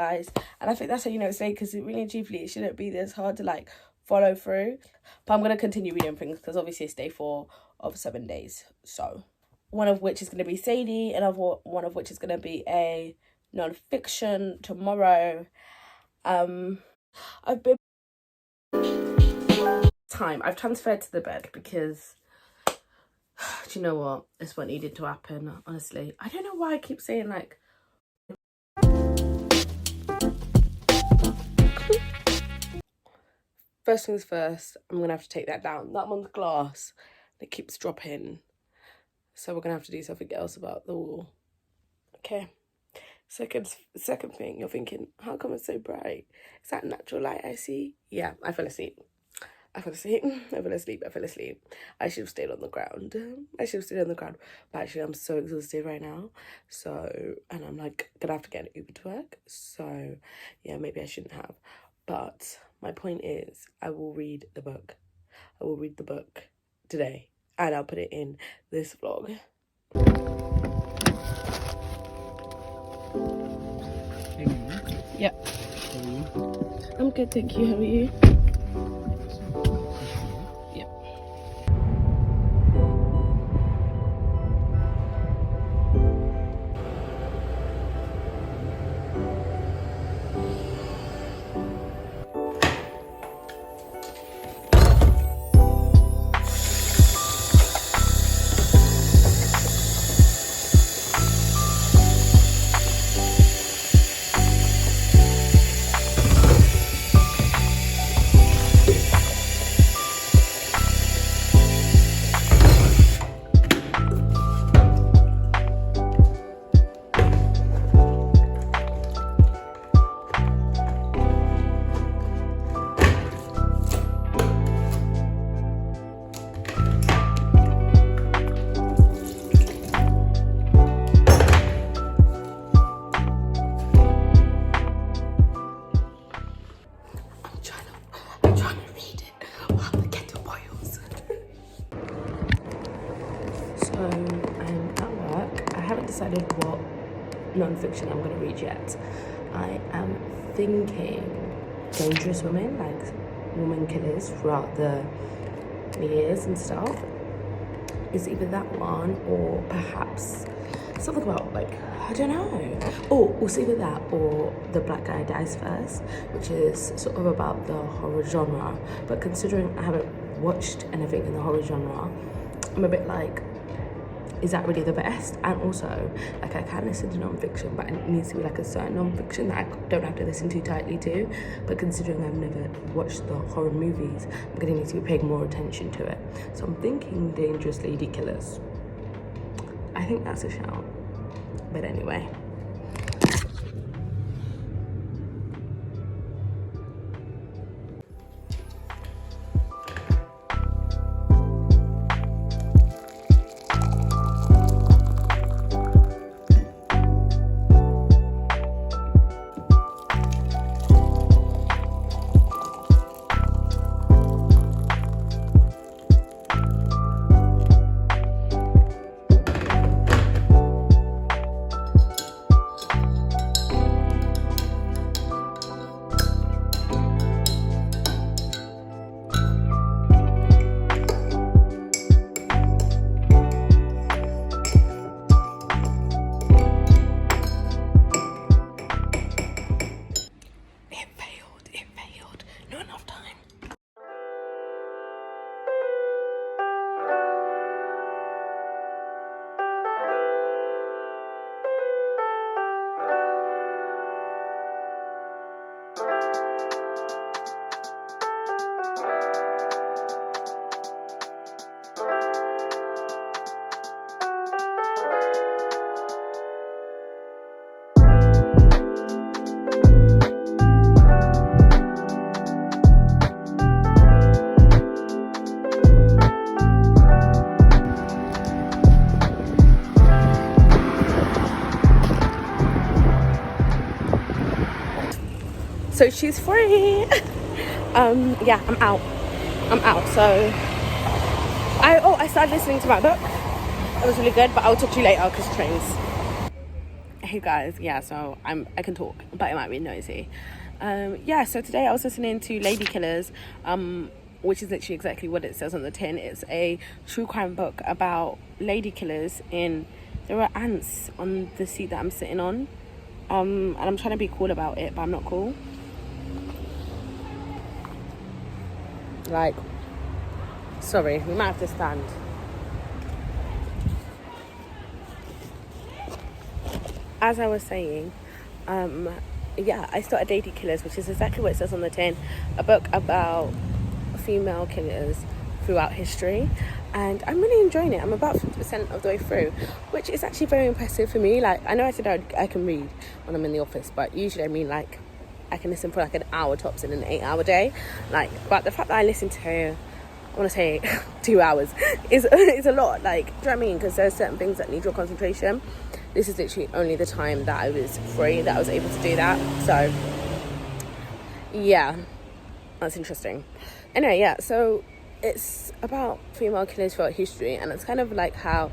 guys, and I think that's how you know it's late, because it really truthfully it shouldn't be this hard to like follow through. But I'm gonna continue reading things because obviously it's day 4 of 7 days, so one of which is going to be Sadie, another one of which is going to be a non-fiction tomorrow. I've transferred to the bed because do you know what, it's what needed to happen, honestly. I don't know why I keep saying like first things first, I'm gonna have to take that down. That one's glass, it keeps dropping, so we're gonna have to do something else about the wall. Okay, second thing, you're thinking, how come it's so bright? Is that natural light I see? Yeah, I fell asleep. I should have stayed on the ground. But actually I'm so exhausted right now, so, and I'm like gonna have to get an Uber to work, so yeah, maybe I shouldn't have. But my point is, I will read the book today, and I'll put it in this vlog. Yep. I'm good, thank you. How are you? Yep. I'm at work. I haven't decided what non-fiction I'm going to read yet. I am thinking dangerous women, like woman killers throughout the years and stuff. It's either that one or perhaps something about, like, I don't know. Oh, it's either that or The Black Guy Dies First, which is sort of about the horror genre. But considering I haven't watched anything in the horror genre, I'm a bit like, is that really the best? And also, like, I can listen to non-fiction, but it needs to be like a certain non-fiction that I don't have to listen too tightly to. But considering I've never watched the horror movies, I'm gonna need to be paying more attention to it. So I'm thinking Dangerous Lady Killers. I think that's a shout. But anyway. So she's free. Yeah, I'm out. So I started listening to my book. It was really good, but I'll talk to you later because trains. Hey guys, yeah, so I can talk, but it might be noisy. Yeah, so today I was listening to Lady Killers, which is literally exactly what it says on the tin. It's a true crime book about lady killers in. There are ants on the seat that I'm sitting on, and I'm trying to be cool about it, but I'm not cool. Like, sorry, we might have to stand. As I was saying, yeah, I started Lady Killers, which is exactly what it says on the tin, a book about female killers throughout history, and I'm really enjoying it. I'm about 50% of the way through, which is actually very impressive for me. Like, I know I said I can read when I'm in the office, but usually I mean like I can listen for like an hour tops in an 8-hour day. Like, but the fact that I listen to, I want to say 2 hours is a lot. Like, do you know what I mean? Because there's certain things that need your concentration. This is literally only the time that I was free that I was able to do that. So yeah, that's interesting. Anyway, yeah, so it's about female killers throughout history, and it's kind of like how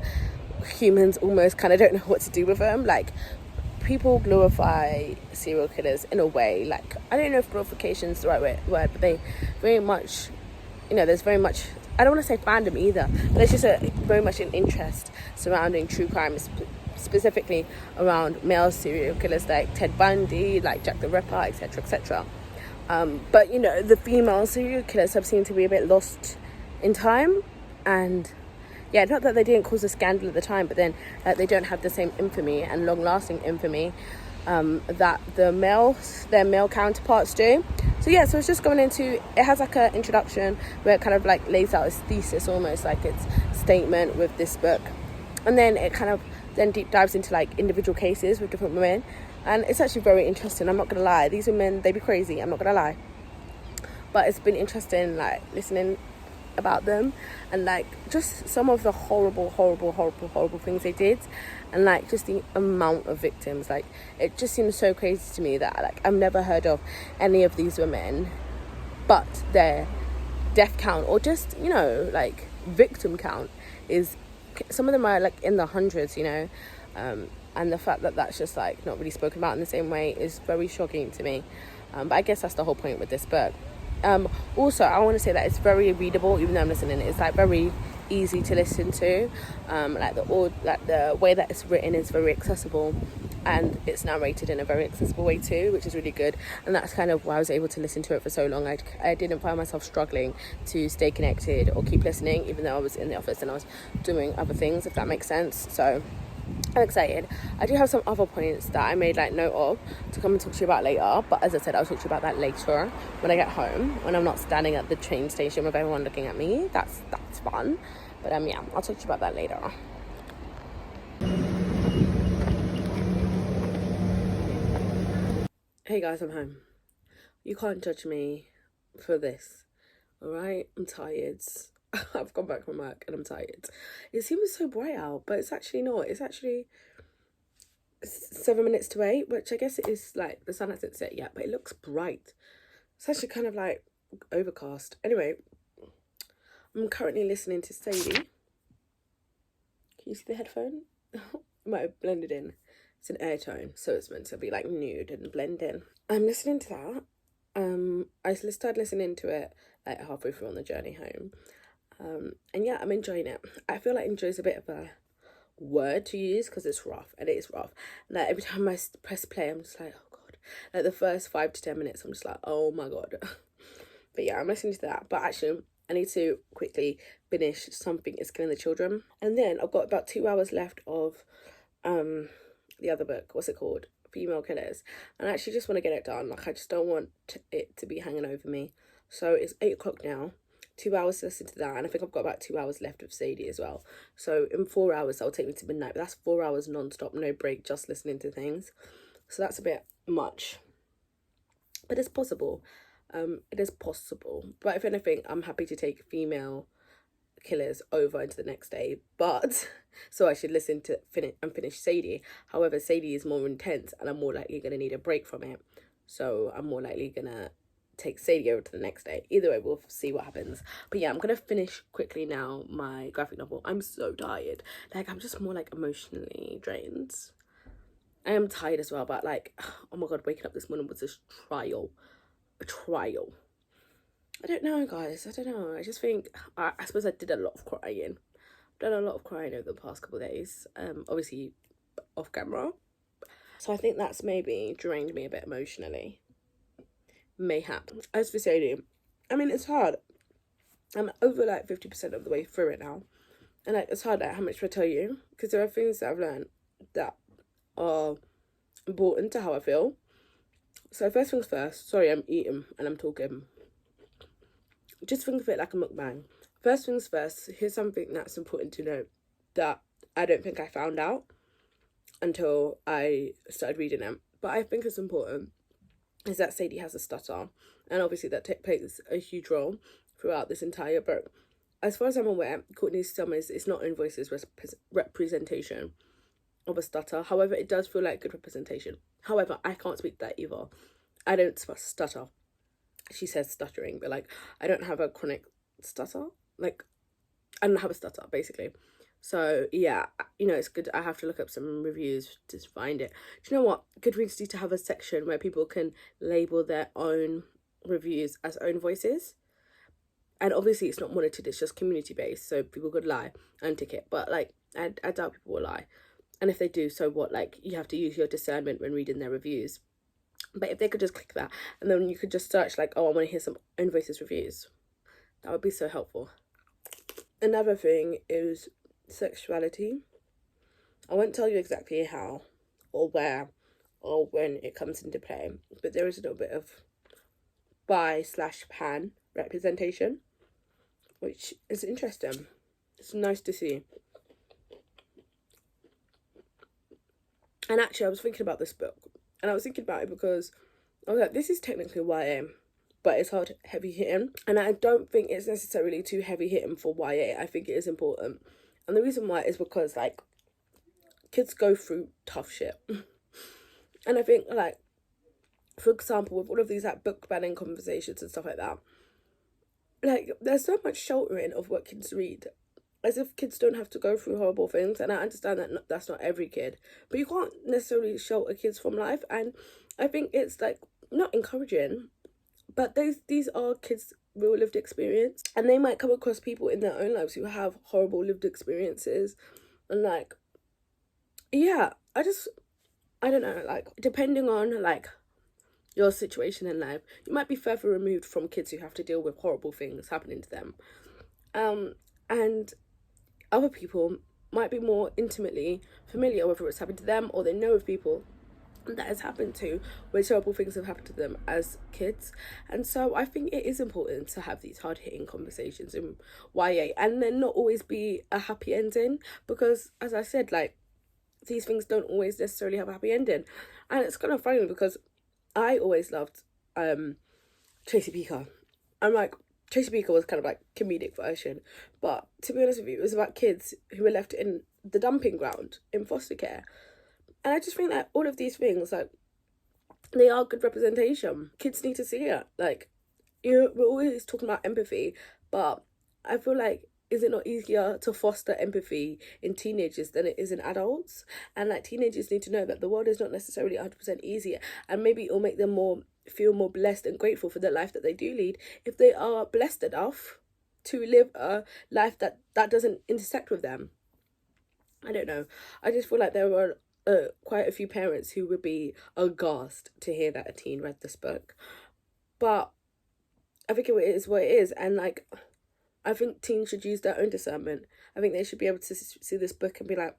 humans almost kind of don't know what to do with them. Like, people glorify serial killers in a way. Like, I don't know if glorification is the right word, but they very much, there's very much, I don't want to say fandom either, but there's just very much an interest surrounding true crime, specifically around male serial killers like Ted Bundy, like Jack the Ripper, etc., etc. But the female serial killers have seemed to be a bit lost in time, and yeah, not that they didn't cause a scandal at the time, but then they don't have the same infamy and long-lasting infamy that their male counterparts do. So yeah, so it's just going into, it has like an introduction where it kind of like lays out its thesis, almost like its statement with this book, and then it kind of then deep dives into like individual cases with different women, and it's actually very interesting. I'm not gonna lie, these women, they be crazy, I'm not gonna lie, but it's been interesting, like, listening about them, and like just some of the horrible things they did, and like just the amount of victims. Like, it just seems so crazy to me that like I've never heard of any of these women, but their death count or just like victim count is, some of them are like in the hundreds, and the fact that that's just like not really spoken about in the same way is very shocking to me. But I guess that's the whole point with this book. Also, I want to say that it's very readable, even though I'm listening. It's like very easy to listen to. Like the way that it's written is very accessible, and it's narrated in a very accessible way too, which is really good. And that's kind of why I was able to listen to it for so long. I didn't find myself struggling to stay connected or keep listening, even though I was in the office and I was doing other things, if that makes sense. So I'm excited. I do have some other points that I made like note of to come and talk to you about later, but as I said, I'll talk to you about that later when I get home, when I'm not standing at the train station with everyone looking at me. That's fun. But yeah, I'll talk to you about that later. Hey guys, I'm home. You can't judge me for this, alright? I'm tired. I've gone back from work and I'm tired. It seems so bright out, but it's actually not. It's actually 7 minutes to 8, which I guess it is, like, the sun hasn't set yet, but it looks bright. It's actually kind of like overcast. Anyway, I'm currently listening to Sadie. Can you see the headphone? It might have blended in. It's an airtone, so it's meant to be like nude and blend in. I'm listening to that. I started listening to it like halfway through on the journey home. And yeah, I'm enjoying it. I feel like enjoy's a bit of a word to use because it's rough, and it is rough. Like, every time I press play, I'm just like, oh god. Like, the first 5 to 10 minutes, I'm just like, oh my god. But yeah, I'm listening to that. But actually, I need to quickly finish Something Is Killing the Children, and then I've got about 2 hours left of the other book. What's it called? Female Killers. And I actually just want to get it done. Like, I just don't want it to be hanging over me. So it's 8 o'clock now. 2 hours to listen to that, and I think I've got about 2 hours left of Sadie as well. So in 4 hours, that'll take me to midnight. But that's 4 hours non-stop, no break, just listening to things. So that's a bit much, but it's possible. It is possible. But if anything, I'm happy to take female killers over into the next day. But so I should listen to finish Sadie. However, Sadie is more intense, and I'm more likely going to need a break from it. So I'm more likely going to take Sadie over to the next day. Either way, we'll see what happens. But yeah, I'm gonna finish quickly now my graphic novel. I'm so tired. Like, I'm just more like emotionally drained, I am tired as well, but like, oh my god, waking up this morning was a trial. I don't know, guys. I don't know. I just think, I suppose I did a lot of crying. Done a lot of crying over the past couple of days. Obviously off camera. So I think that's maybe drained me a bit emotionally. Mayhap. As for saying, I mean, it's hard. I'm over like 50% of the way through it now. And like, it's hard, like, how much to tell you. Because there are things that I've learned that are important to how I feel. So first things first. Sorry, I'm eating and I'm talking. Just think of it like a mukbang. First things first, here's something that's important to note that I don't think I found out until I started reading them. But I think it's important, is that Sadie has a stutter. And obviously that plays a huge role throughout this entire book. As far as I'm aware, Courtney Summers is not in Voices representation of a stutter. However, it does feel like good representation. However, I can't speak that either. I don't stutter. She says stuttering, but like, I don't have a chronic stutter. Like, I don't have a stutter, basically. So yeah, you know, it's good. I have to look up some reviews to find it. Do you know what? Goodreads need to have a section where people can label their own reviews as own voices. And obviously it's not monitored, it's just community based, so people could lie and tick it. But like, I doubt people will lie. And if they do, so what? Like, you have to use your discernment when reading their reviews. But if they could just click that, and then you could just search like, oh, I want to hear some own voices reviews. That would be so helpful. Another thing is sexuality. I won't tell you exactly how or where or when it comes into play, but there is a little bit of bi/pan representation, which is interesting. It's nice to see. And actually, I was thinking about this book, and I was thinking about it because I was like, this is technically YA, but it's hard, heavy hitting. And I don't think it's necessarily too heavy hitting for YA. I think it is important. And the reason why is because, like, kids go through tough shit. And I think, like, for example, with all of these, like, book banning conversations and stuff like that, like, there's so much sheltering of what kids read, as if kids don't have to go through horrible things. And I understand that that's not every kid, but you can't necessarily shelter kids from life. And I think it's like not encouraging, but these are kids' real lived experience, and they might come across people in their own lives who have horrible lived experiences. And like, yeah, I don't know, like, depending on like your situation in life, you might be further removed from kids who have to deal with horrible things happening to them, and other people might be more intimately familiar whether it's happened to them, or they know of people that has happened to, where terrible things have happened to them as kids. And so I think it is important to have these hard-hitting conversations in YA, and then not always be a happy ending, because as I said, like, these things don't always necessarily have a happy ending. And it's kind of funny because I always loved Tracy Beaker. I'm like, Tracy Beaker was kind of like comedic version, but to be honest with you, it was about kids who were left in the dumping ground in foster care. And I just think that all of these things, like, they are good representation. Kids need to see it. Like, we're always talking about empathy, but I feel like, is it not easier to foster empathy in teenagers than it is in adults? And like, teenagers need to know that the world is not necessarily 100% easier, and maybe it'll make them feel more blessed and grateful for the life that they do lead if they are blessed enough to live a life that doesn't intersect with them. I don't know. I just feel like there were quite a few parents who would be aghast to hear that a teen read this book. But I think it is what it is. And like, I think teens should use their own discernment. I think they should be able to see this book and be like,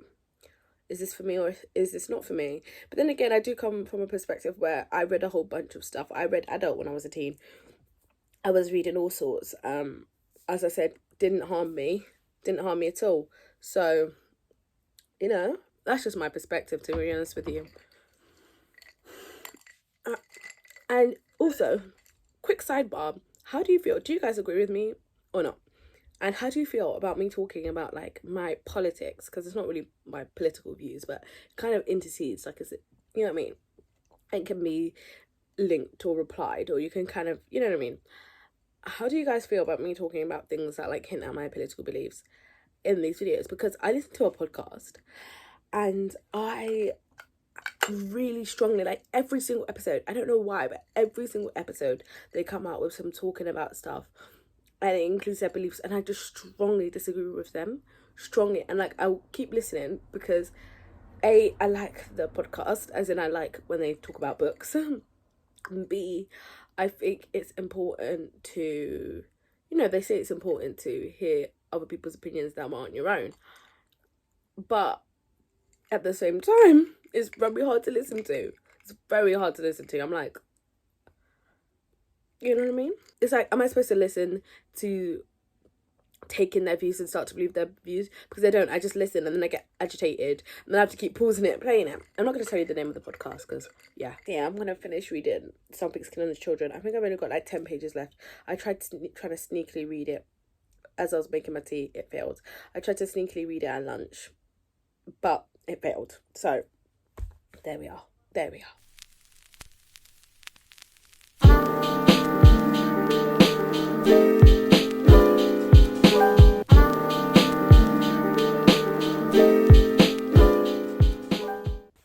is this for me or is this not for me? But then again, I do come from a perspective where I read a whole bunch of stuff. I read adult when I was a teen. I was reading all sorts. As I said, didn't harm me at all. So, you know, that's just my perspective, to be honest with you. And also, quick sidebar, how do you feel? Do you guys agree with me or not? And how do you feel about me talking about like my politics? Because it's not really my political views, but kind of intercedes, like, is it, you know what I mean? It can be linked or replied, or you can kind of, you know what I mean? How do you guys feel about me talking about things that like hint at my political beliefs in these videos? Because I listen to a podcast and I really strongly, like every single episode, I don't know why, but every single episode they come out with some talking about stuff, and it includes their beliefs, and I just strongly disagree with them, strongly. And like, I'll keep listening because A, I like the podcast, as in I like when they talk about books. And B, I think it's important to, you know, they say it's important to hear other people's opinions that aren't your own, but at the same time, it's very hard to listen to. It's very hard to listen to. I'm like, you know what I mean? It's like, am I supposed to listen to take in their views and start to believe their views? Because I don't. I just listen and then I get agitated and then I have to keep pausing it and playing it. I'm not going to tell you the name of the podcast because, yeah, I'm going to finish reading Something's Killing the Children. I think I've only got like 10 pages left. I tried to try to sneakily read it as I was making my tea. It failed. I tried to sneakily read it at lunch, but it failed. So there we are.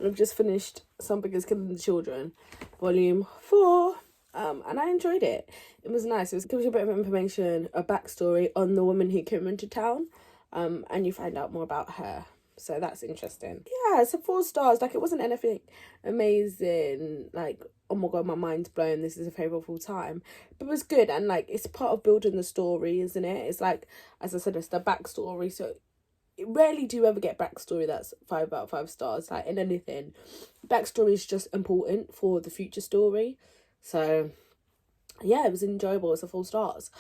I've just finished Something is Killing the Children, volume 4. And I enjoyed it. It was nice. It gives you a bit of information, a backstory on the woman who came into town, and you find out more about her. So that's interesting. Yeah, it's a 4 stars. Like, it wasn't anything amazing, like, oh my god, my mind's blown, this is a favourite of all time. But it was good, and like, it's part of building the story, isn't it? It's like, as I said, it's the backstory. So rarely do you ever get backstory that's 5 out of 5 stars. Like, in anything, backstory is just important for the future story. So yeah, it was enjoyable. It's a 4 stars.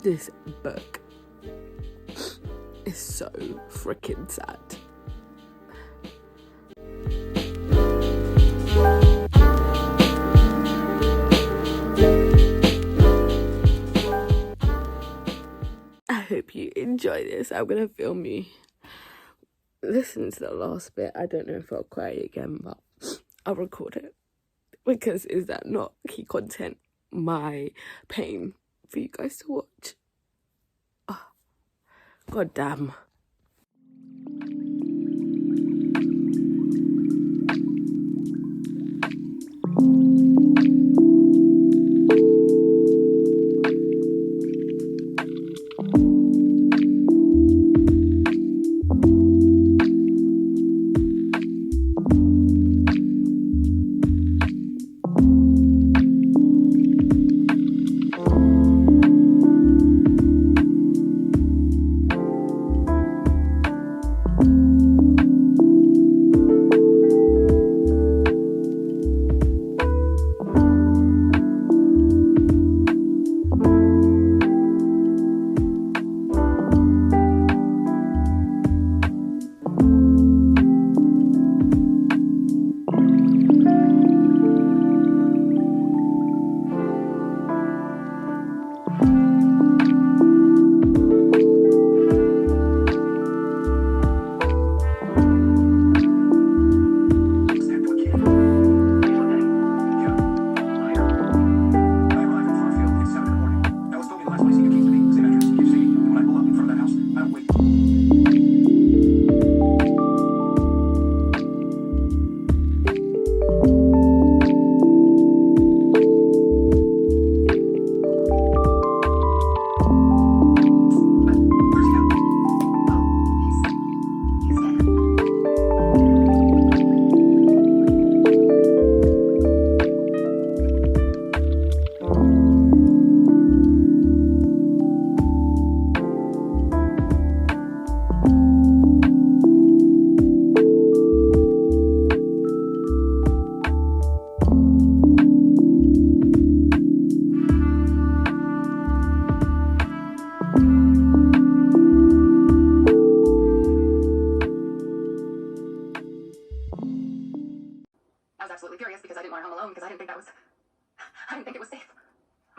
This book is so freaking sad. I hope you enjoy this. I'm gonna film you listen to the last bit. I don't know if I'll cry again, but I'll record it, because is that not key content? My pain for you guys to watch. Oh, god damn.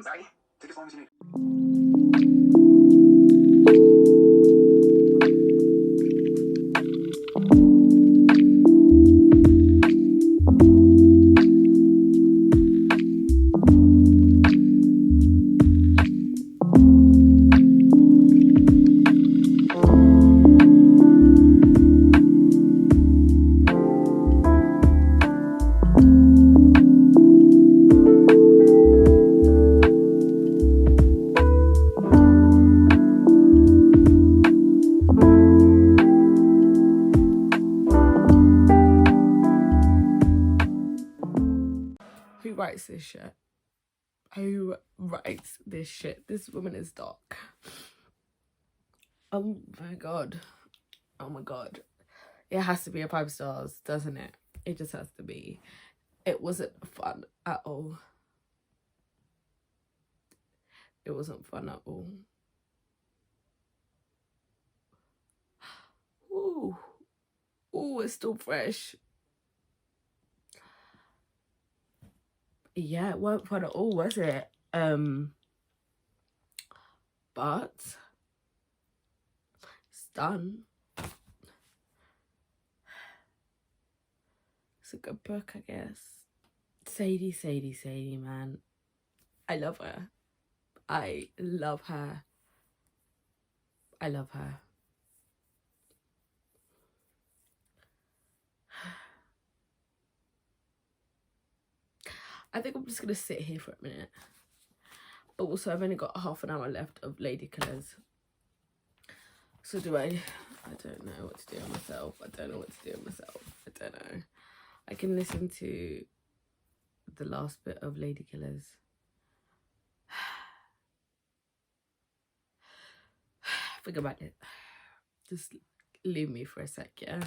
sorry. Take as long as you need. Who writes this shit? Who writes this shit? This woman is dark. Oh my god. Oh my god. It has to be a 5 stars, doesn't it? It just has to be. It wasn't fun at all. It wasn't fun at all. Ooh. Ooh, it's still fresh. Yeah, it weren't fun at all, was it? But it's done. It's a good book, I guess. Sadie, man. I love her. I love her. I love her. I think I'm just gonna sit here for a minute. But also, I've only got half an hour left of Lady Killers. So do I don't know what to do with myself. I don't know what to do with myself. I don't know. I can listen to the last bit of Lady Killers. Think about it. Just leave me for a sec, yeah?